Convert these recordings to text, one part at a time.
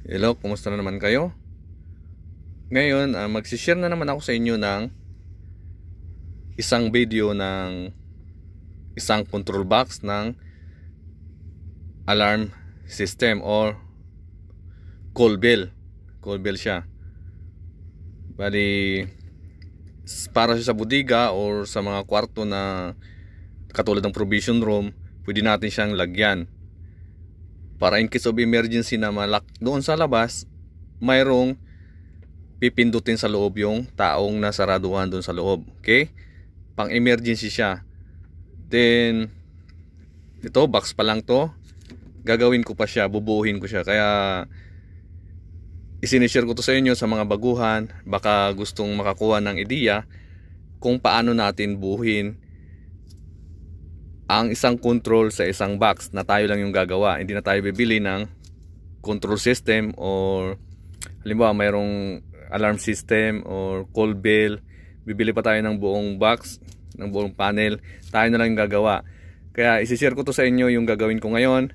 Hello, kumusta na naman kayo? Ngayon, magsishare na naman ako sa inyo ng isang video ng isang control box ng alarm system or call bell. Call bell siya. Bali, para siya sa bodega or sa mga kwarto na katulad ng provision room, pwede natin siyang lagyan. Para in case of emergency na malak doon sa labas, mayroong pipindutin sa loob yung taong nasaraduhan doon sa loob. Okay? Pang emergency siya. Then ito, box pa lang to. Gagawin ko pa siya, bubuuhin ko siya. Kaya isinishare ko to sa inyo sa mga baguhan, baka gustong makakuha ng ideya kung paano natin buuhin ang isang control sa isang box na tayo lang yung gagawa. Hindi na tayo bibili ng control system or halimbawa mayroong alarm system or call bell, bibili pa tayo ng buong box, ng buong panel. Tayo na lang yung gagawa. Kaya isishare ko to sa inyo yung gagawin ko ngayon.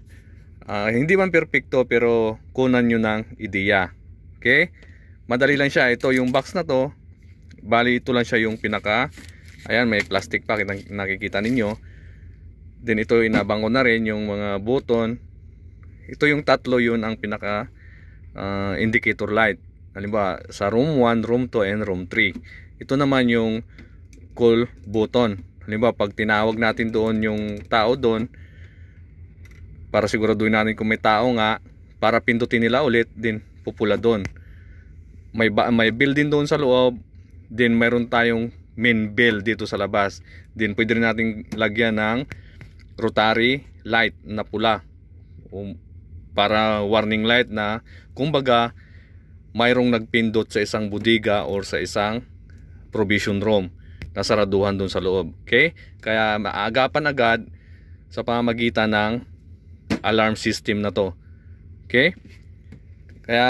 Hindi man perfecto pero kunan nyo ng ideya. Okay? Madali lang siya. Ito yung box na to, bali ito lang siya yung pinaka, ayan, may plastic pa, nakikita ninyo. Then ito, inabang ko na rin yung mga button. Ito yung tatlo, yun ang pinaka indicator light. Halimbawa sa room 1, room 2 and room 3. Ito naman yung call button. Halimbawa pag tinawag natin doon yung tao doon, para siguraduhin natin kung may tao nga, para pindutin nila ulit, din pupula doon. May bell din doon sa loob. Then mayroon tayong main bell dito sa labas. Then pwede rin natin lagyan ng rotary light na pula, para warning light na kumbaga mayroong nagpindot sa isang bodega or sa isang provision room, nasaraduhan doon sa loob. Okay? Kaya maagapan agad sa pamamagitan ng alarm system na to. Okay? Kaya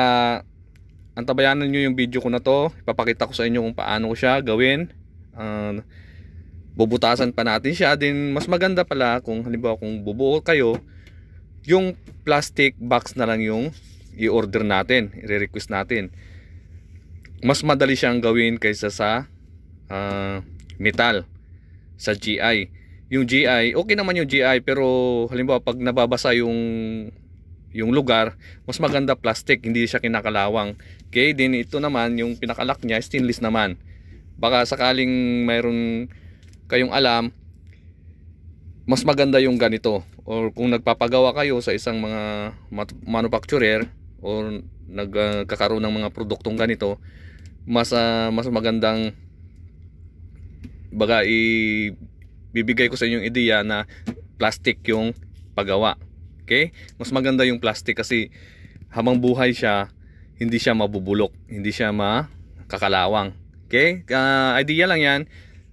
antabayanan nyo yung video ko na to. Ipapakita ko sa inyo kung paano ko siya gawin. Bubutasan pa natin siya. Din mas maganda pala kung halimbawa kung bubuo kayo, yung plastic box na lang yung i-order natin, i-request natin. Mas madali siyang gawin kaysa sa metal, sa GI. Yung GI, okay naman yung GI, pero halimbawa pag nababasa yung lugar, mas maganda plastic, hindi siya kinakalawang. Okay, din ito naman yung pinakalock niya, stainless naman. Baka sakaling mayroon kayong alam, mas maganda yung ganito. Or kung nagpapagawa kayo sa isang mga manufacturer or nagkakaroon ng mga produktong ganito, mas magandang baga bibigay ko sa inyong ideya na plastic yung paggawa. Okay? Mas maganda yung plastic kasi habang buhay siya, hindi siya mabubulok, hindi siya makakalawang. Okay? Idea lang yan.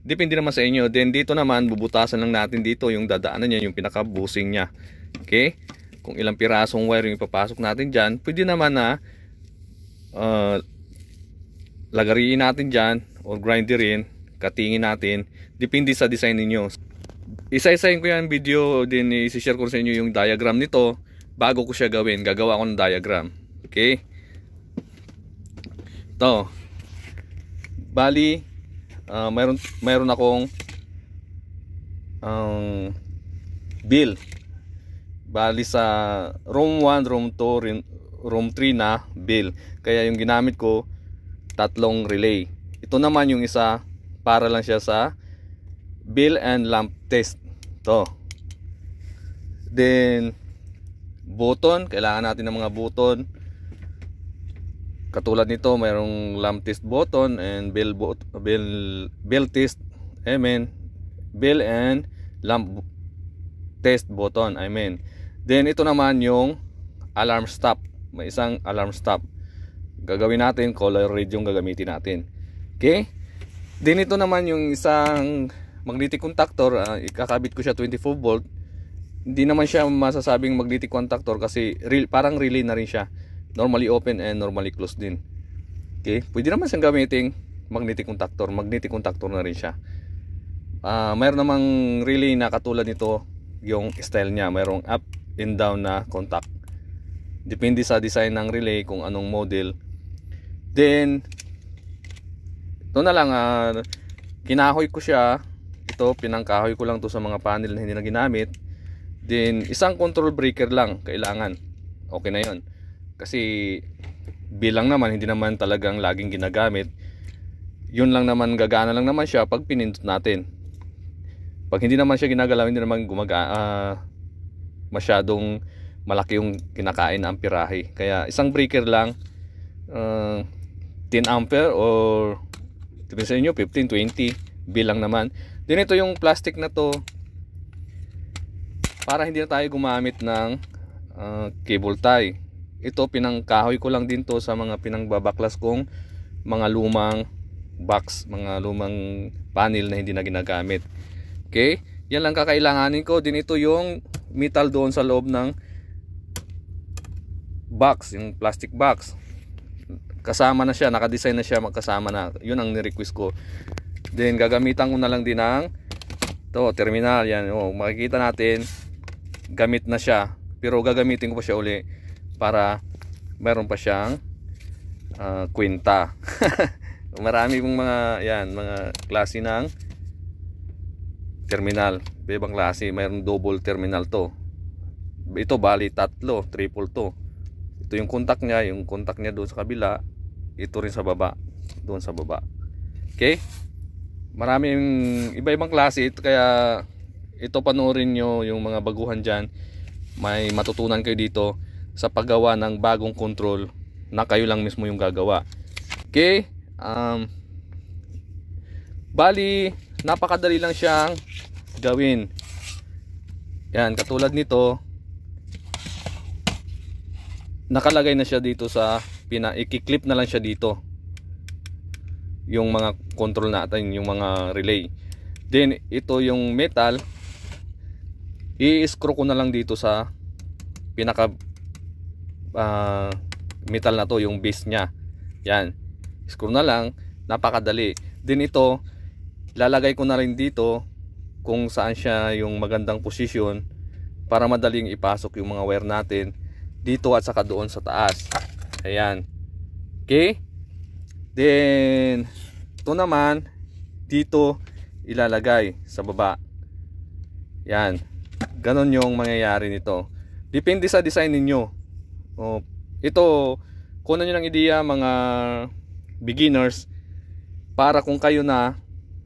Depende naman sa inyo. Then dito naman, bubutasan lang natin dito yung dadaanan niya, yung pinaka-busing niya. Okay? Kung ilang pirasong wire yung ipapasok natin dyan, pwede naman na lagariin natin dyan or grinderin, katingin natin. Depende sa design ninyo. Isa-isahin ko yan video, din i-share ko sa inyo yung diagram nito bago ko siya gawin. Gagawa ko ng diagram. Okay? Ito. Bali, mayroon akong bill. Bali sa room 1, room 2, room 3 na bill. Kaya yung ginamit ko, tatlong relay. Ito naman yung isa, para lang siya sa bill and lamp test. Ito. Then button, kailangan natin ng mga button. Katulad nito, mayroong lamp test button and bell test, bell and lamp test button, Then ito naman yung alarm stop. May isang alarm stop. Gagawin natin, color red yung gagamitin natin. Okay? Then ito naman yung isang magnetic contactor, ikakabit ko siya 24 volt. Hindi naman siya masasabing magnetic contactor kasi parang relay na rin siya. Normally open and normally closed din. Okay? Pwede naman siyang gamitin magnetic contactor. Magnetic contactor na rin siya. Mayroon namang relay na katulad nito, yung style niya. Mayroong up and down na contact. Depende sa design ng relay kung anong model. Then ito na lang, kinahoy ko siya. Ito, pinangkahoy ko lang to sa mga panel na hindi na ginamit. Then isang control breaker lang kailangan. Okay na yon. Kasi bilang naman, hindi naman talagang laging ginagamit. Yun lang naman, gagana lang naman siya pag pinindot natin. Pag hindi naman siya ginagalaw, hindi naman masyadong malaki yung kinakain na amperahe. Kaya isang breaker lang, 10 ampere or sa inyo 15, 20 bilang naman. Then ito yung plastic na to, para hindi na tayo gumamit ng cable tie. Ito, pinangkahoy ko lang din to sa mga pinangbabaklas kong mga lumang box, mga lumang panel na hindi na ginagamit. Okay, yan lang kakailanganin ko. Din ito yung metal doon sa loob ng box, yung plastic box. Kasama na siya, nakadesign na siya, magkasama na. Yun ang ni-request ko. Then gagamitan ko na lang din ng to terminal. Yan, makikita natin gamit na siya, pero gagamitin ko pa siya uli para meron pa siyang kwenta. Marami pong mga yan, mga klase ng terminal. Ibang klase, mayroong double terminal to. Ito bali tatlo, triple to. Ito yung contact niya doon sa kabila. Ito rin sa baba, doon sa baba. Okay? Maraming iba-ibang klase, kaya ito panoorin nyo yung mga baguhan dyan. May matutunan kayo dito sa paggawa ng bagong control na kayo lang mismo yung gagawa. Okay? Bali, napakadali lang siyang gawin. Yan, katulad nito, nakalagay na siya dito sa i-clip na lang siya dito yung mga control natin, yung mga relay. Then ito yung metal, i-screw ko na lang dito sa pinaka metal na to, yung base nya. Yan, screw na lang, napakadali. Then ito, lalagay ko na rin dito kung saan siya yung magandang posisyon para madaling ipasok yung mga wire natin dito at saka doon sa taas. Ayan. Okay? Then ito naman dito ilalagay sa baba. Yan. Ganon yung mangyayari nito. Depende sa design ninyo. Ito, kunan nyo ng ideya mga beginners, para kung kayo na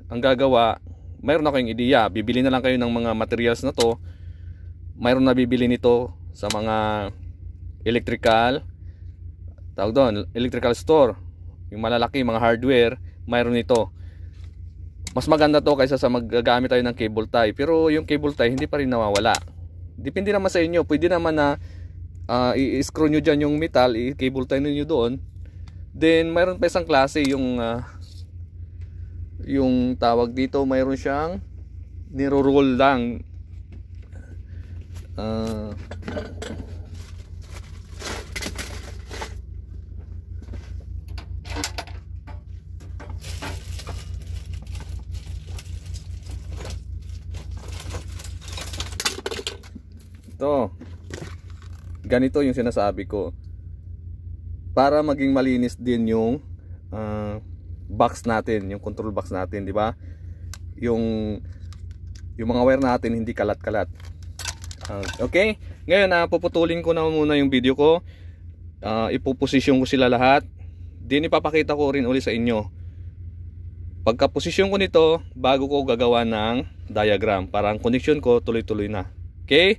ang gagawa, mayroon na kayong ideya. Bibili na lang kayo ng mga materials na to. Mayroon na bibili nito sa mga electrical, tawag doon, electrical store. Yung malalaki, mga hardware, mayroon nito. Mas maganda to kaysa sa maggagamit tayo ng cable tie. Pero yung cable tie hindi pa rin nawawala. Depende naman sa inyo. Pwede naman na i-screw nyo dyan yung metal, i-cable tie nyo doon. Then mayroon pa isang klase, yung tawag dito, mayroon siyang niro-roll lang. Ito, ganito yung sinasabi ko, para maging malinis din yung box natin, yung control box natin, di ba? Yung mga wire natin hindi kalat-kalat. Okay, ngayon puputulin ko na muna yung video ko. Ipoposisyon ko sila lahat, din ipapakita ko rin uli sa inyo pagka posisyon ko nito bago ko gagawa ng diagram, para ang connection ko tuloy-tuloy na. Okay.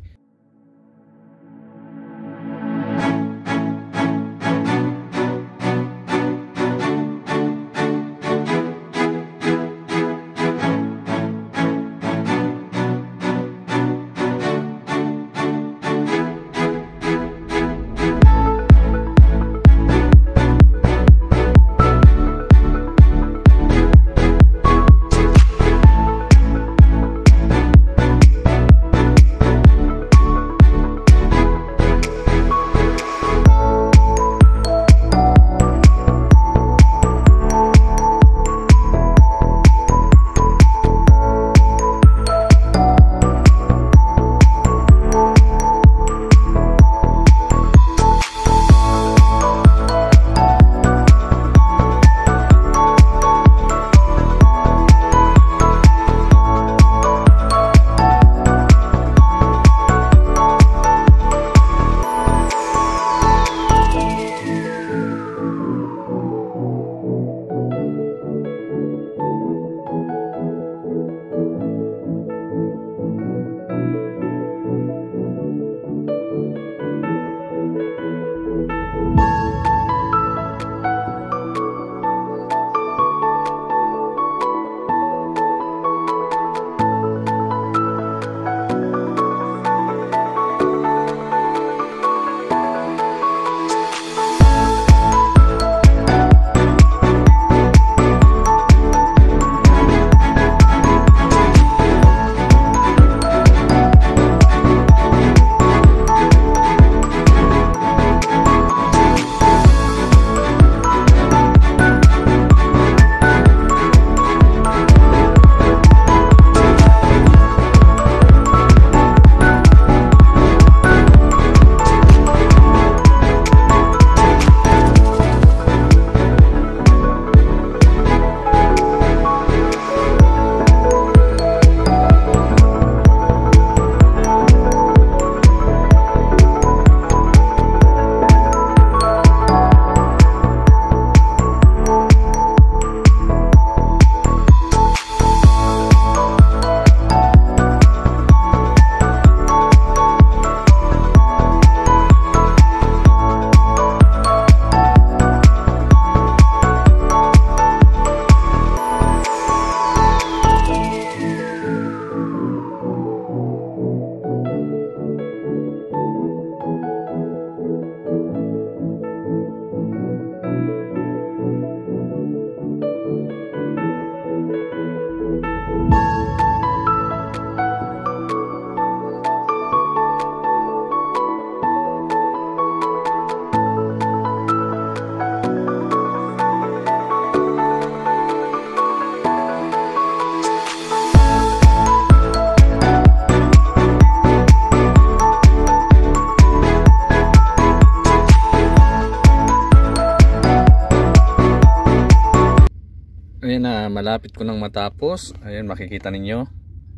malapit ko nang matapos. Ayan, makikita ninyo.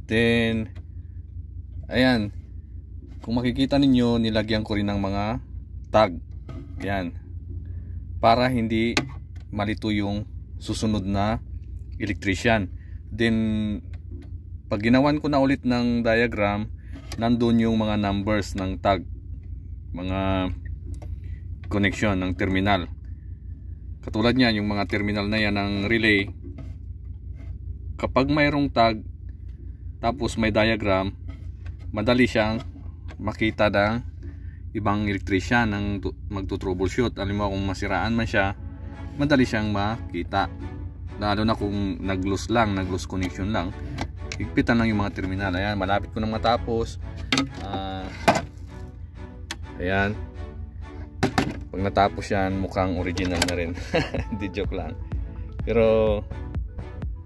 Then ayan, kung makikita ninyo, nilagyan ko rin ng mga tag. Ayan, para hindi malito yung susunod na electrician. Then pag ginawan ko na ulit ng diagram, nandun yung mga numbers ng tag, mga connection ng terminal. Katulad niyan, yung mga terminal na yan ng relay, kapag mayroong tag tapos may diagram, madali siyang makita ng ibang electrician ng magto-troubleshoot. Alam mo, kung masiraan man siya, madali siyang makita, lalo na kung nag-loose connection lang. Higpitan lang yung mga terminal. Ayan, malapit ko nang matapos. Ayan, pag natapos yan, mukhang original na rin. Hindi, joke lang. Pero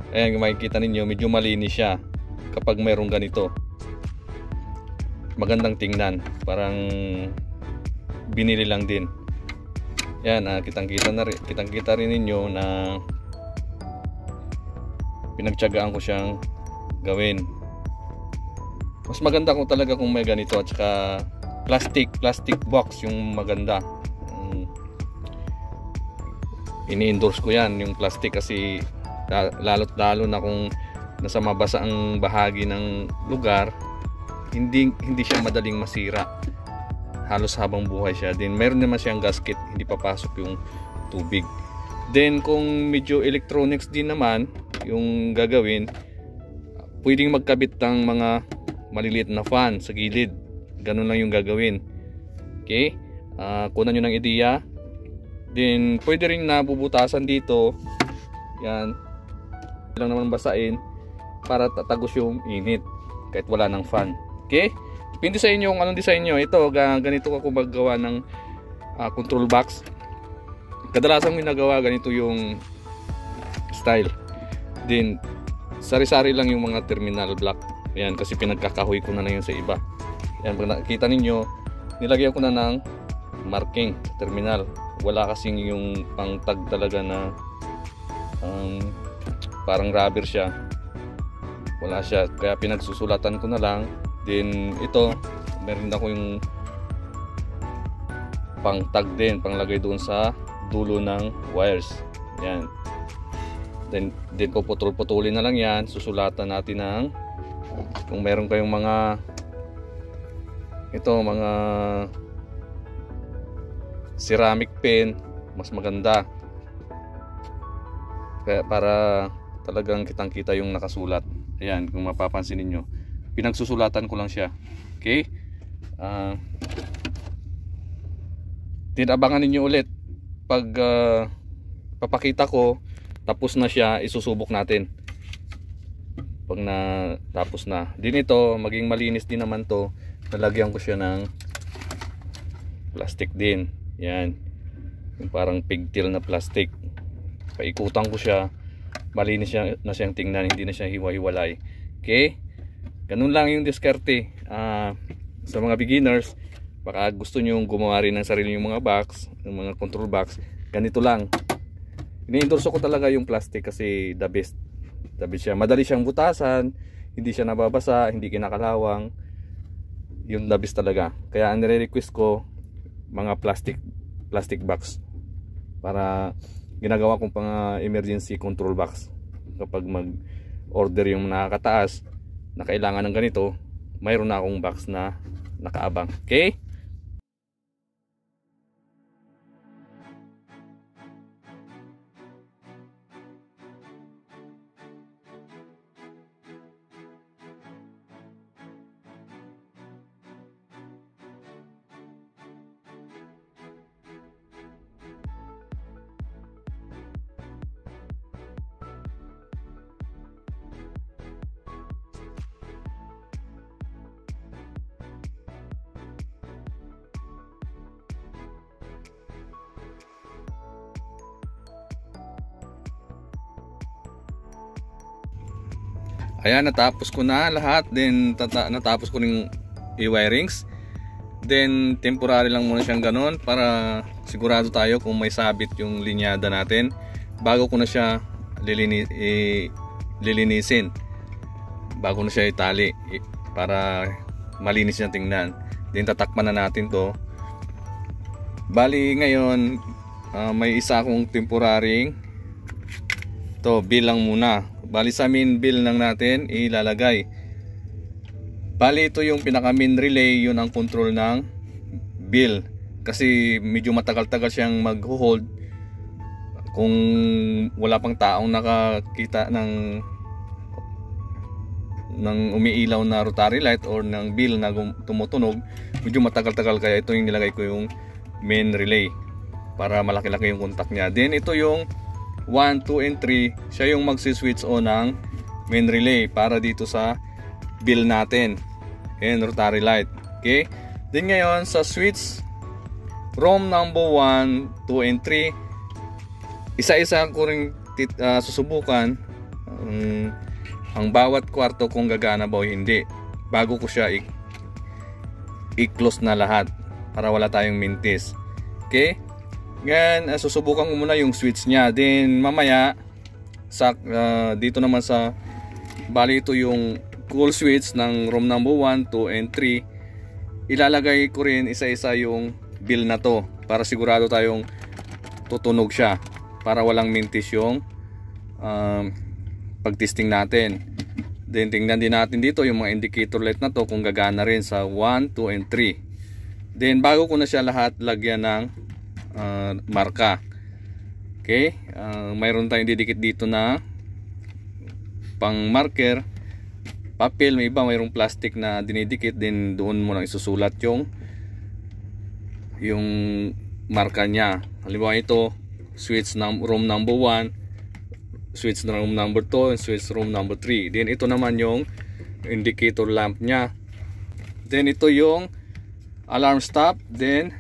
ayan, kung makikita ninyo, medyo malinis siya kapag mayroong ganito. Magandang tingnan, parang binili lang din. Yan, kitang-kita rin ninyo na pinagtiyagaan ko siyang gawin. Mas maganda kung talaga kung may ganito, at saka plastic box yung maganda. Ini-endorse ko yan, yung plastic, kasi lalo na kung nasa mabasa ang bahagi ng lugar, hindi siya madaling masira halos habang buhay siya. Then meron naman siyang gasket, hindi papasok yung tubig. Then kung medyo electronics din naman yung gagawin, pwedeng magkabit ng mga maliliit na fan sa gilid. Ganun lang yung gagawin. Okay, kunan nyo ng ideya. Then pwede rin nabubutasan dito, yan lang naman basain para tatagos yung init kahit wala ng fan. Okay, depende sa inyo kung anong design nyo. Ito, ganito ako maggawa ng control box. Kadalasan ginagawa ganito yung style. Then sari-sari lang yung mga terminal block. Ayan, kasi pinagkakahoy ko na lang yun sa iba. Ayan, pag nakita ninyo, nilagyan ko na ng marking terminal. Wala kasing yung pang tag talaga na parang rubber siya. Wala siya, kaya pinagsusulatan ko na lang. Then ito, meron ako yung pang tag din, panglagay doon sa dulo ng wires. Yan. Then ko putol-putulin na lang yan. Susulatan natin ng, kung meron kayong mga ceramic pen, mas maganda. Kaya para talagang kitang-kita yung nakasulat. Ayan, kung mapapansin niyo, pinagsusulatan ko lang siya. Okay? Tinabangan ninyo ulit pag papakita ko tapos na siya, isusubok natin pag tapos na. Din ito, maging malinis din naman to, nalagyan ko siya ng plastic din. Yan, yung parang pigtail na plastic. Paikutan ko siya, malinis na siyang tingnan, hindi na siya hiwa-hiwalay. Okay, ganun lang yung diskarte. Sa mga beginners, baka gusto nyo gumawa rin ng sarili yung mga box, yung mga control box, ganito lang. Ini-endorse ko talaga yung plastic kasi the best siya. Madali siyang butasan, hindi siya nababasa, hindi kinakalawang. Yung the best talaga. Kaya ang nire-request ko, mga plastic box, para ginagawa kong pang emergency control box. Kapag mag-order yung nakakataas na kailangan ng ganito, mayroon na akong box na nakaabang. Okay? Ayan, natapos ko na lahat. Then natapos ko ring i-wirings. Then temporary lang muna siyang ganon para sigurado tayo kung may sabit yung linyada natin bago ko na siya lilinisin bago na siya itali para malinis niya tingnan. Then tatakpan na natin to. Bali ngayon may isa akong temporary to bilang muna. Bali sa main bill lang natin ilalagay. Bali ito yung pinaka main relay, yun ang control ng bill. Kasi medyo matagal-tagal siyang mag-hold kung wala pang taong nakakita ng umiilaw na rotary light or ng bill na tumutunog. Medyo matagal-tagal, kaya ito yung nilagay ko yung main relay para malaki-laki yung contact niya. Then ito yung 1, 2, and 3, siya yung magsi-switch on ng main relay para dito sa bill natin and rotary light. Okay, then ngayon sa switch ROM number 1, 2, and 3, isa-isa ko rin susubukan ang bawat kwarto kung gagana ba o hindi bago ko siya i-close na lahat para wala tayong mintis. Okay, ngayon susubukan ko muna yung switch nya, then mamaya sa dito naman sa bali ito yung cool switch ng ROM number 1, 2, and 3, ilalagay ko rin isa-isa yung bill na to para sigurado tayong tutunog siya, para walang mintis yung pag-testing natin. Then tingnan din natin dito yung mga indicator light na to kung gagana rin sa 1, 2, and 3. Then bago ko na siya lahat lagyan ng marka. Okay, mayroon tayong didikit dito na pang marker papel, may iba mayroong plastic na dinidikit, din doon mo lang isusulat yung marka nya. Halimbawa ito switch ROM number 1, switch ROM number 2, and switch ROM number 3. Then ito naman yung indicator lamp nya. Then ito yung alarm stop, then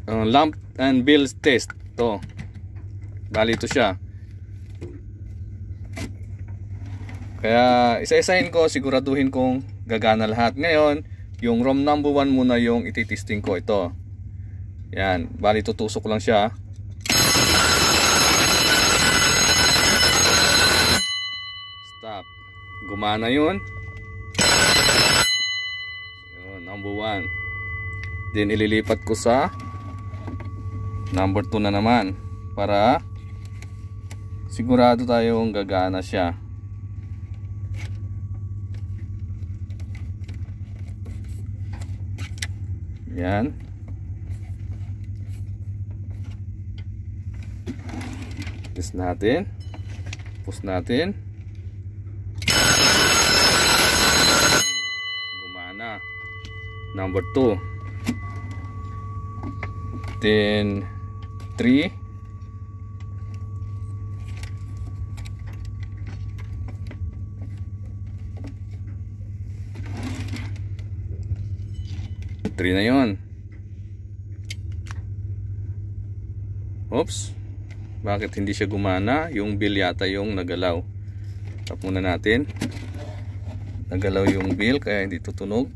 lamp and bill test to. Bali ito siya. Kaya isa-isahin ko, siguraduhin kong gagana lahat. Ngayon yung ROM number 1 muna yung ititesting ko. Ito, yan, bali tutusok lang siya. Stop, gumana yun. Yun, number 1. Then ililipat ko sa number 2 na naman para sigurado tayong gagana siya. Yan. Test natin. Push natin. Gumana. Number 2. Then 3. Na yun. Oops, bakit hindi siya gumana? Yung bill yata yung nagalaw. Tap muna natin. Nagalaw yung bill kaya hindi tutunog.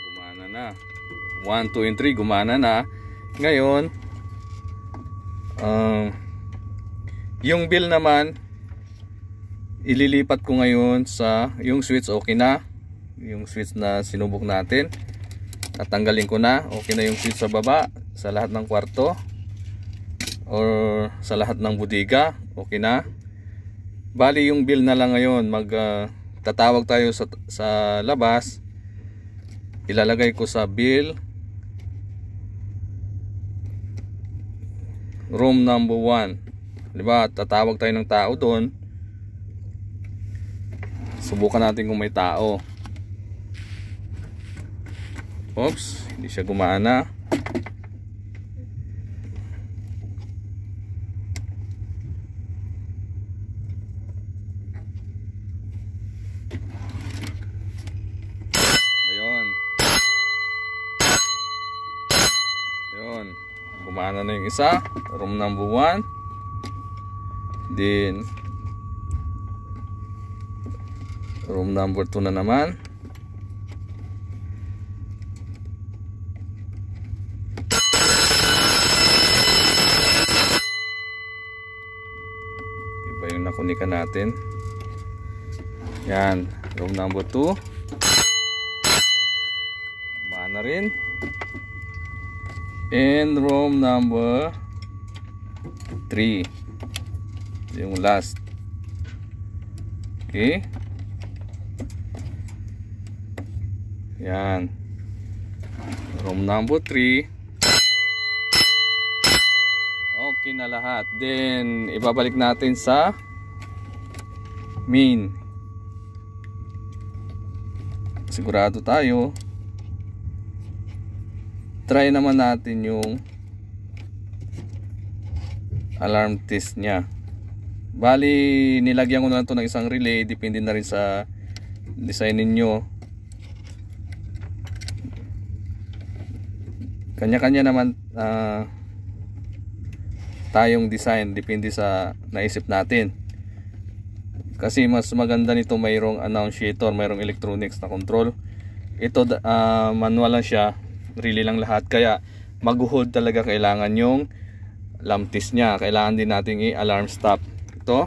Gumana na. 1, 2, and 3 gumana na. Ngayon yung bill naman ililipat ko ngayon sa yung switch. Okay na yung switch na sinubok natin, tatanggalin ko na. Okay na yung switch sa baba sa lahat ng kwarto or sa lahat ng bodega. Okay na. Bali yung bill na lang ngayon, tatawag tayo sa labas. Ilalagay ko sa bill ROM number 1. Diba, tatawag tayo ng tao doon. Subukan natin kung may tao. Oops, hindi siya gumana. Ayun. Ayun. Gumana na yung isa. ROM number 1. Then Room number 2 na naman. Iba yung nakunikan natin. Yan, room number 2. Mana rin. And room number 3. Yung last. Okay. Yan. Room number 3. Okay na lahat. Then, ibabalik natin sa main. Sigurado tayo. Try naman natin yung alarm test nya. Bali, nilagyan ko na lang ito ng isang relay. Depende na rin sa design ninyo. Kanya-kanya naman tayong design. Depende sa naisip natin. Kasi mas maganda nito mayroong annunciator, mayroong electronics na control. Ito manual lang siya, relay lang lahat. Kaya mag-hold talaga kailangan yung alarm test nya. Kailangan din nating i-alarm stop. Ito,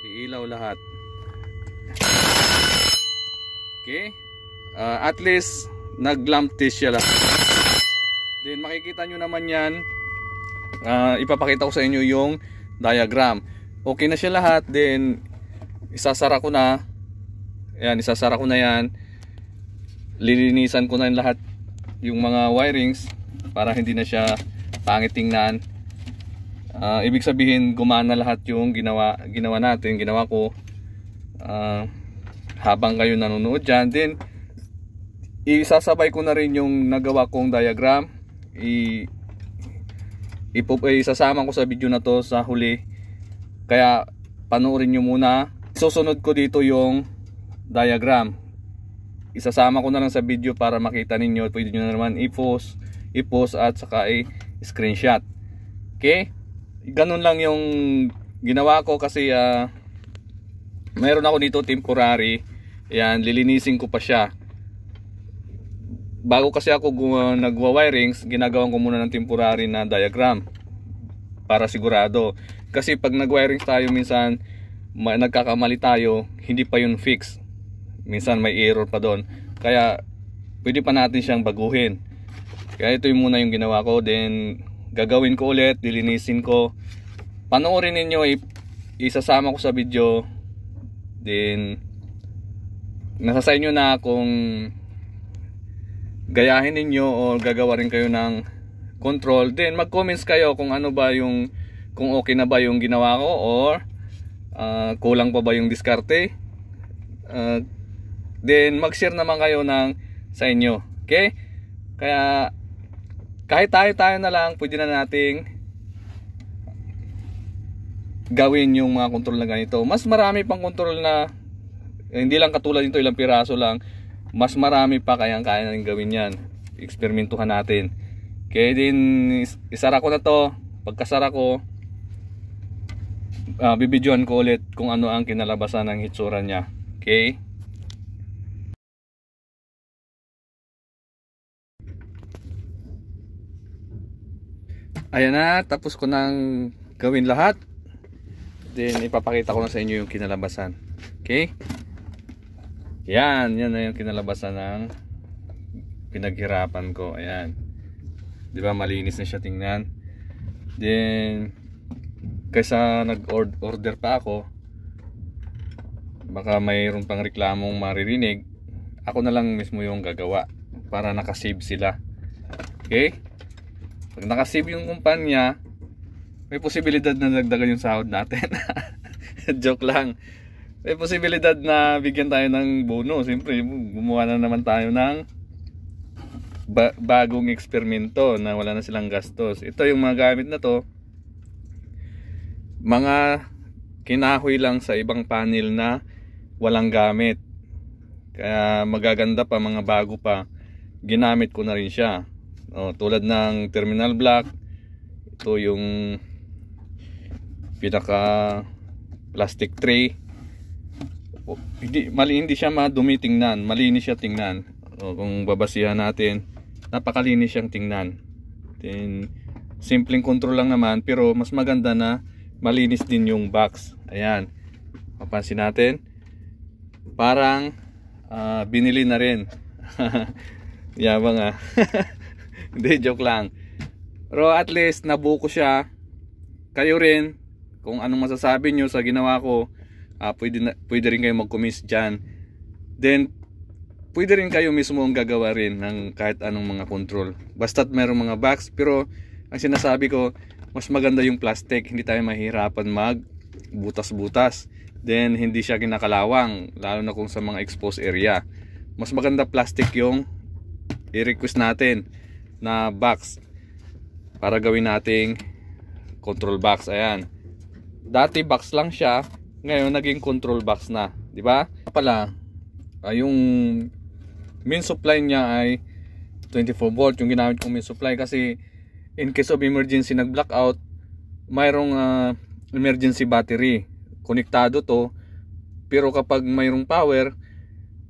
iilaw lahat. Okay, at least nag-lamp test siya lahat. Then makikita nyo naman yan. Ipapakita ko sa inyo yung diagram. Okay na siya lahat. Then isasara ko na. Ayan, isasara ko na yan. Lilinisan ko na yung lahat, yung mga wirings, para hindi na siya pangit tingnan. Ibig sabihin gumana lahat yung ginawa natin, ginawa ko habang kayo nanonood dyan. Then isasabay ko na rin yung nagawa kong diagram. Isasama ko sa video na to sa huli. Kaya panoorin nyo muna. Susunod ko dito yung diagram. Isasama ko na lang sa video para makita ninyo. Pwede nyo na naman i-post at saka i-screenshot. Okay? Ganun lang yung ginawa ko kasi mayroon ako dito temporary. Yan, lilinisin ko pa siya. Bago kasi ako nagwa-wirings, ginagawan ko muna ng temporary na diagram para sigurado. Kasi pag nag-wirings tayo minsan, nagkakamali tayo, hindi pa yun fix. Minsan may error pa doon. Kaya pwede pa natin siyang baguhin. Kaya ito yung muna yung ginawa ko. Then gagawin ko ulit, lilinisin ko. Panoorin ninyo, isasama ko sa video. Then nasa sa inyo na kung gayahin ninyo o gagawa rin kayo ng control. Then mag-comments kayo kung ano ba yung, kung okay na ba yung ginawa ko or kulang pa ba yung diskarte. Then mag-share naman kayo sa inyo. Okay? Kaya kahit tayo na lang, pwede na nating gawin yung mga control na ganito. Mas marami pang control na hindi lang katulad nito, ilang piraso lang. Mas marami pa, kaya natin gawin yan. Eksperimentuhan natin. Okay, din isara ko na to. Pagkasara ko, bibidyoan ko ulit kung ano ang kinalabasan ng hitsura niya. Okay. Ayan na, tapos ko nang gawin lahat. Then ipapakita ko na sa inyo yung kinalabasan. Okay? Yan na yung kinalabasan ng pinaghirapan ko. Ayan. 'Di ba malinis na siya tingnan? Then kaysa nag-order pa ako, baka mayroon pang reklamong maririnig, ako na lang mismo yung gagawa para nakasave sila. Okay? Pag nakasave yung kumpanya, may posibilidad na dagdagan yung sahod natin. Joke lang. May posibilidad na bigyan tayo ng bonus. Siyempre, gumawa na naman tayo ng bagong eksperimento na wala na silang gastos. Ito yung mga gamit na to, mga kinahoy lang sa ibang panel na walang gamit. Kaya magaganda pa, mga bago pa. Ginamit ko na rin siya. Tulad ng terminal block. Ito yung pinaka plastic tray. Hindi siya madumi tingnan, malinis siya tingnan. Kung babasihan natin, napakalinis siyang tingnan. Then simpleng control lang naman, pero mas maganda na malinis din yung box. Ayan, mapansin natin, parang binili na rin. Yabang ah. Hindi, joke lang. Pero at least nabuo ko siya. Kayo rin, kung anong masasabi nyo sa ginawa ko, pwede rin kayo mag-comments dyan. Then pwede rin kayo mismo ang gagawa rin ng kahit anong mga control, basta't mayroong mga box. Pero ang sinasabi ko, mas maganda yung plastic, hindi tayo mahirapan mag butas-butas. Then hindi siya kinakalawang, lalo na kung sa mga exposed area. Mas maganda plastic yung i-request natin na box para gawin nating control box. Ayan, dati box lang siya, ngayon naging control box na, di ba? Pala, yung main supply niya ay 24 volt yung ginamit kong main supply, kasi in case of emergency nag-blackout, mayroong emergency battery konektado to. Pero kapag mayroong power,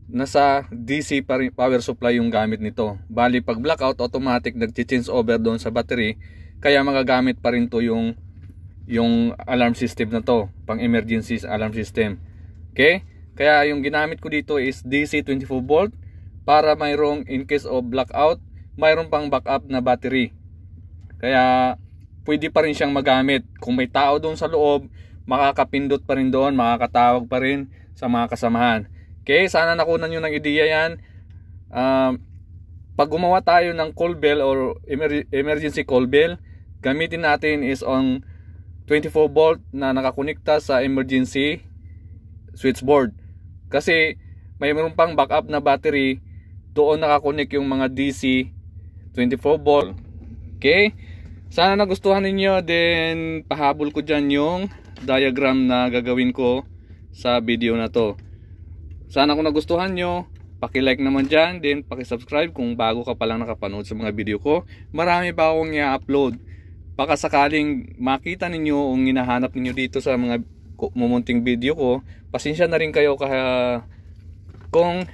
nasa DC pa rin, power supply yung gamit nito. Bali pag blackout, automatic nag-change over doon sa battery, kaya magagamit pa rin to yung alarm system na to, pang emergency alarm system. Okay, kaya yung ginamit ko dito is DC 24 volt para mayroong in case of blackout, mayroong pang backup na battery. Kaya pwede pa rin siyang magamit. Kung may tao doon sa loob, makakapindot pa rin doon, makakatawag pa rin sa mga kasamahan. Okay, sana nakunan nyo ng ideya yan. Pag gumawa tayo ng call bell or emergency call bell, gamitin natin is on 24 volt na nakakonekta sa emergency switchboard. Kasi mayroon pang backup na battery, doon nakakonek yung mga DC 24 volt. Okay, sana nagustuhan ninyo. Then pahabol ko dyan yung diagram na gagawin ko sa video na to. Sana kung nagustuhan nyo, paki-like naman dyan, then paki-subscribe kung bago ka palang nakapanood sa mga video ko. Marami pa akong i-upload. Baka sakaling makita ninyo o hinahanap ninyo dito sa mga mumunting video ko, pasensya na rin kayo kung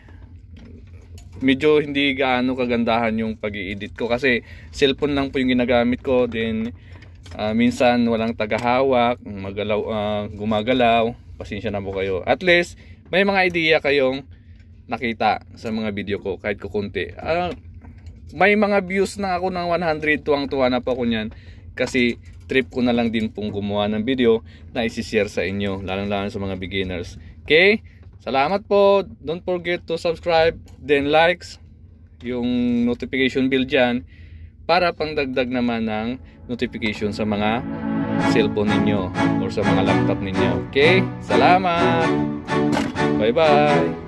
medyo hindi gaano kagandahan yung pag-i-edit ko, kasi cellphone lang po yung ginagamit ko. Then minsan walang tagahawak, gumagalaw. Pasensya na po kayo. At least may mga idea kayong nakita sa mga video ko, kahit kukunti. May mga views na ako ng 100, tuwang-tuwa na po ako niyan, kasi trip ko na lang din pong gumawa ng video na isi-share sa inyo, lalong-lalo sa mga beginners. Okay, salamat po. Don't forget to subscribe, then likes, yung notification bell dyan, para pangdagdag naman ng notification sa mga cellphone ninyo or sa mga laptop ninyo. Okay, salamat. Bye bye.